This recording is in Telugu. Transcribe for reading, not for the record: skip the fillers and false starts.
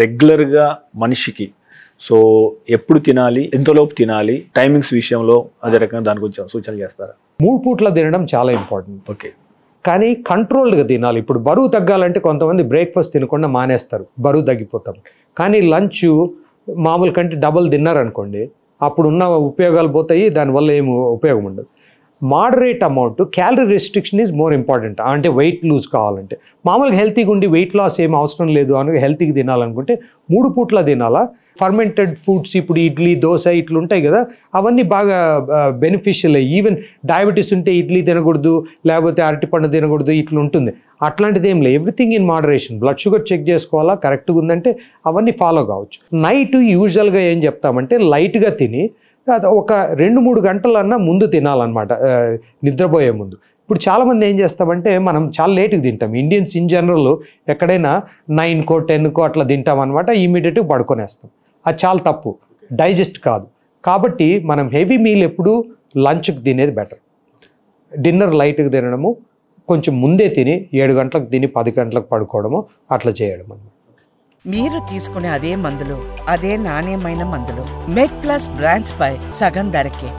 రెగ్యులర్గా మనిషికి సో ఎప్పుడు తినాలి, ఎంతలోపు తినాలి, టైమింగ్స్ విషయంలో అదే రకంగా దాని గురించి సూచనలు చేస్తారా? 3 పూట్ల తినడం చాలా ఇంపార్టెంట్. ఓకే. కానీ కంట్రోల్డ్గా తినాలి. ఇప్పుడు బరువు తగ్గాలంటే కొంతమంది బ్రేక్ఫాస్ట్ తినకుండా మానేస్తారు, బరువు తగ్గిపోతారు. కానీ లంచ్ మామూలు కంటే డబుల్ తిన్నారనుకోండి, అప్పుడున్న ఉపయోగాలు పోతాయి, దానివల్ల ఏమి ఉపయోగం ఉండదు. Moderate amount, calorie restriction is more important. అంటే వెయిట్ లూజ్ కావాలంటే, మామూలుగా హెల్తీగా ఉండి వెయిట్ లాస్ ఏం అవసరం లేదు అని హెల్తీగా తినాలనుకుంటే 3 పూట్ల తినాలా. ఫర్మెంటెడ్ ఫుడ్స్ ఇప్పుడు ఇడ్లీ, దోశ ఇట్లా ఉంటాయి కదా, అవన్నీ బాగా బెనిఫిషియల్. ఈవెన్ డయాబెటీస్ ఉంటే ఇడ్లీ తినకూడదు, లేకపోతే అరటిపండు తినకూడదు, ఇట్లా ఉంటుంది. అట్లాంటిది ఏం లేదు. Everything in moderation. Blood sugar check చేసుకోవాలా, కరెక్ట్గా ఉందంటే అవన్నీ ఫాలో కావచ్చు. నైట్ యూజువల్గా ఏం చెప్తామంటే లైట్గా తిని ఒక 2-3 గంటలన్నా ముందు తినాలన్నమాట, నిద్రపోయే ముందు. ఇప్పుడు చాలామంది ఏం చేస్తామంటే మనం చాలా లేట్గా తింటాం. ఇండియన్స్ ఇన్ జనరల్ ఎక్కడైనా 9కో 10కో అట్లా తింటాం అనమాట, ఇమీడియట్గా పడుకొనేస్తాం. అది చాలా తప్పు, డైజెస్ట్ కాదు. కాబట్టి మనం హెవీ మీల్ ఎప్పుడు లంచ్కి తినేది బెటర్. డిన్నర్ లైట్గా తినడము, కొంచెం ముందే తిని 7 గంటలకు తిని 10 గంటలకు పడుకోవడము, అట్లా చేయడం అన్నమాట. మీరు తీసుకునే అదే మందులు, అదే నాణ్యమైన మందులు మెడ్ ప్లస్ బ్రాండ్స్ పై సగం ధరకే.